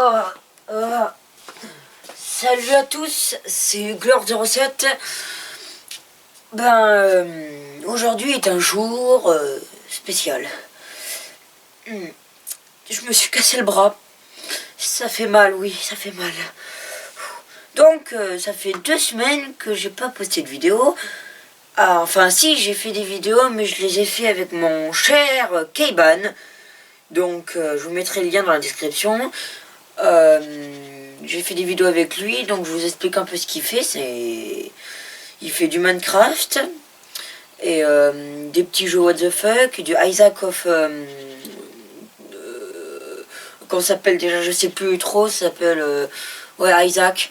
Oh, oh. Salut à tous, c'est Glore07. Aujourd'hui est un jour spécial. Je me suis cassé le bras. Ça fait mal, oui, ça fait mal. Donc, ça fait 2 semaines que j'ai pas posté de vidéo. Ah, enfin, si, j'ai fait des vidéos, mais je les ai fait avec mon cher Keiban. Donc, je vous mettrai le lien dans la description. J'ai fait des vidéos avec lui, donc je vous explique un peu ce qu'il fait. Il fait du Minecraft et des petits jeux what the fuck, du Isaac of... qu'on s'appelle déjà, je sais plus trop, ça s'appelle... ouais, Isaac.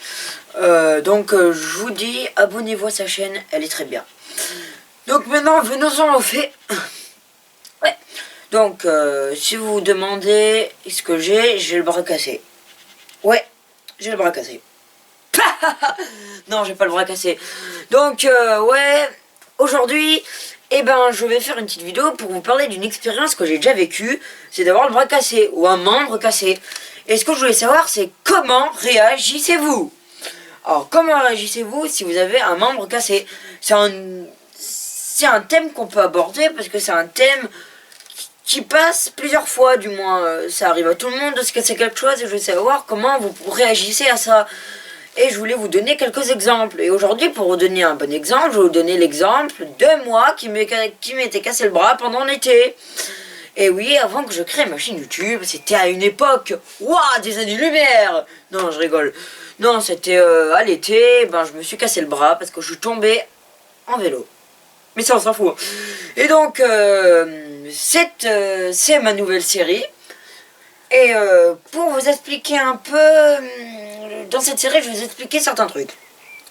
Donc je vous dis, abonnez-vous à sa chaîne, elle est très bien. Donc maintenant, venons-en au fait. Ouais. Donc, si vous vous demandez ce que j'ai le bras cassé. Ouais, j'ai le bras cassé. Non, j'ai pas le bras cassé. Donc, ouais, aujourd'hui, je vais faire une petite vidéo pour vous parler d'une expérience que j'ai déjà vécue. C'est d'avoir le bras cassé ou un membre cassé. Et ce que je voulais savoir, c'est comment réagissez-vous? Alors, comment réagissez-vous si vous avez un membre cassé? C'est un thème qu'on peut aborder parce que c'est un thème qui passe plusieurs fois, du moins. Ça arrive à tout le monde de se casser quelque chose et je veux savoir comment vous réagissez à ça. Et je voulais vous donner quelques exemples. Et aujourd'hui, pour vous donner un bon exemple, je vais vous donner l'exemple de moi qui m'était cassé le bras pendant l'été. Et oui, avant que je crée ma chaîne YouTube, c'était à une époque, waouh, des années-lumière. Non, je rigole. Non, c'était à l'été, je me suis cassé le bras parce que je suis tombé en vélo. Mais ça, on s'en fout. Et donc, c'est ma nouvelle série. Et pour vous expliquer un peu, dans cette série, je vais vous expliquer certains trucs.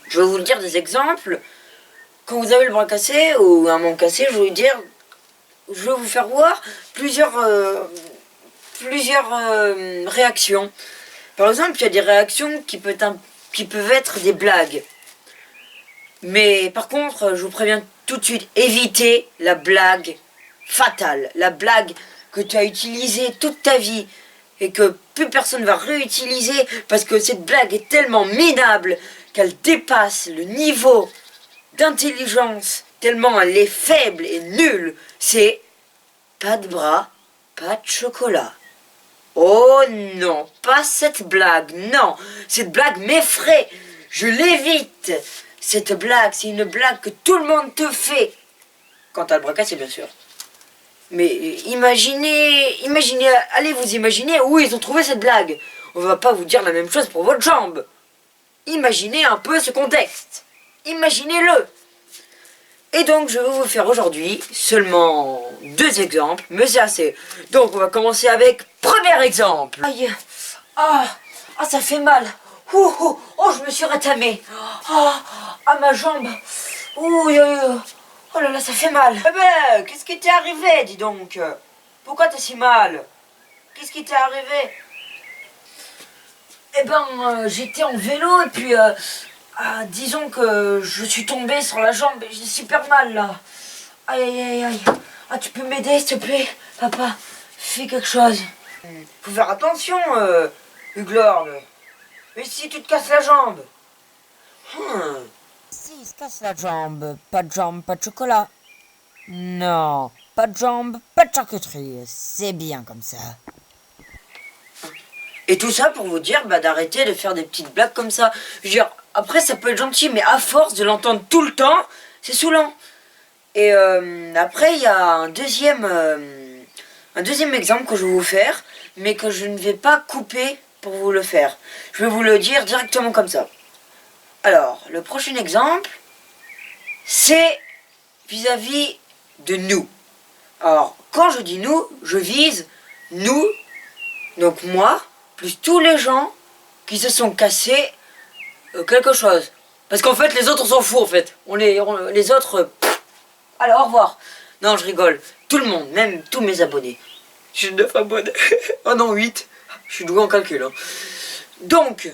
Je vais vous dire des exemples. Quand vous avez le bras cassé ou un membre cassé, je vais vous faire voir plusieurs réactions. Par exemple, il y a des réactions qui peuvent être des blagues. Mais par contre, je vous préviens tout de suite, évitez la blague fatale. La blague que tu as utilisée toute ta vie et que plus personne va réutiliser parce que cette blague est tellement minable qu'elle dépasse le niveau d'intelligence tellement elle est faible et nulle. C'est pas de bras, pas de chocolat. Oh non, pas cette blague, non. Cette blague m'effraie, je l'évite. Cette blague, c'est une blague que tout le monde te fait. Quand t'as le bras cassé, bien sûr. Mais imaginez, allez vous imaginer où ils ont trouvé cette blague. On va pas vous dire la même chose pour votre jambe. Imaginez un peu ce contexte. Imaginez-le. Et donc je vais vous faire aujourd'hui seulement 2 exemples, mais c'est assez. Donc on va commencer avec premier exemple. Aïe, ça fait mal. Oh, je me suis rétamé. Ma jambe. Oh là là, ça fait mal. Qu'est-ce qui t'est arrivé, dis donc? Pourquoi t'as si mal? Qu'est-ce qui t'est arrivé? J'étais en vélo et puis, disons que je suis tombé sur la jambe et j'ai super mal là. Aïe. Tu peux m'aider s'il te plaît? Papa, fais quelque chose. Faut faire attention, Huglord. Mais si tu te casses la jambe? Si, il se casse la jambe, pas de chocolat. Non, pas de jambe, pas de charcuterie. C'est bien comme ça. Et tout ça pour vous dire d'arrêter de faire des petites blagues comme ça. Je veux dire, après ça peut être gentil, mais à force de l'entendre tout le temps, c'est saoulant. Et après il y a un deuxième exemple que je vais vous faire, mais que je ne vais pas couper pour vous le faire. Je vais vous le dire directement comme ça. Alors, le prochain exemple, c'est vis-à-vis de nous. Alors, quand je dis nous, je vise nous, donc moi, plus tous les gens qui se sont cassés quelque chose. Parce qu'en fait, les autres, on s'en fout, en fait. Les autres, allez, au revoir. Non, je rigole. Tout le monde, même tous mes abonnés. J'ai 9 abonnés. Oh non, 8. Je suis doué en calcul. Hein. Donc,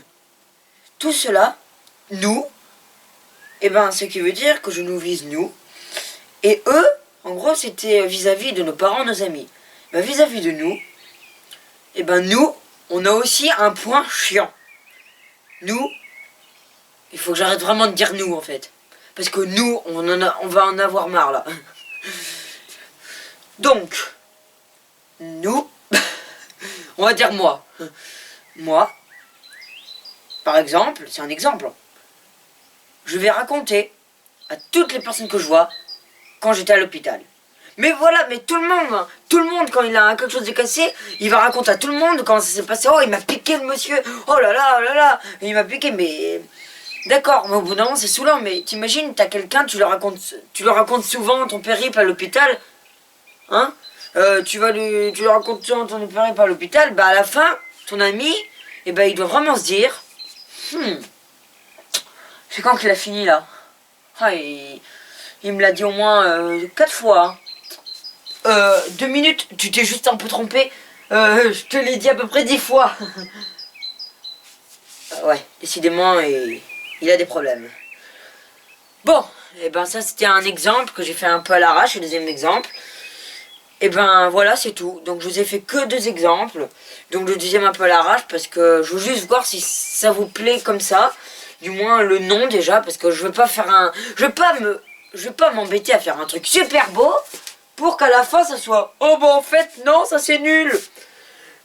tout cela, nous, ce qui veut dire que je nous vise nous. Et eux, en gros, c'était vis-à-vis de nos parents, nos amis. Vis-à-vis de nous, nous, on a aussi un point chiant. Nous, il faut que j'arrête vraiment de dire nous en fait. Parce que nous, on va en avoir marre là. Donc, nous, on va dire moi. Moi, par exemple, c'est un exemple. Je vais raconter à toutes les personnes que je vois quand j'étais à l'hôpital. Mais voilà, mais tout le monde quand il a quelque chose de cassé, il va raconter à tout le monde comment ça s'est passé. Oh, il m'a piqué le monsieur, oh là là, il m'a piqué, mais... D'accord, mais au bout d'un moment c'est saoulant, mais t'imagines, t'as quelqu'un, tu le racontes souvent ton périple à l'hôpital, hein, tu le racontes souvent ton périple à l'hôpital, bah à la fin, ton ami, eh ben il doit vraiment se dire, c'est quand qu'il a fini là? Ah, il me l'a dit au moins 4 fois. Hein. 2 minutes, tu t'es juste un peu trompé. Je te l'ai dit à peu près 10 fois. Ouais, décidément, il a des problèmes. Bon, et ben ça c'était un exemple que j'ai fait un peu à l'arrache, le deuxième exemple. Et ben voilà, c'est tout. Donc je vous ai fait que 2 exemples. Donc le deuxième un peu à l'arrache parce que je veux juste voir si ça vous plaît comme ça. Du moins le nom déjà, parce que je veux pas faire un... Je veux pas m'embêter à faire un truc super beau pour qu'à la fin ça soit... Oh bah en fait non, ça c'est nul.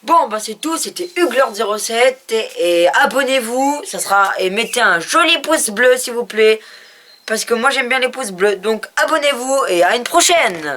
Bon bah c'est tout, c'était Huglord07 et abonnez-vous, ça sera... Et mettez un joli pouce bleu s'il vous plaît. Parce que moi j'aime bien les pouces bleus. Donc abonnez-vous et à une prochaine.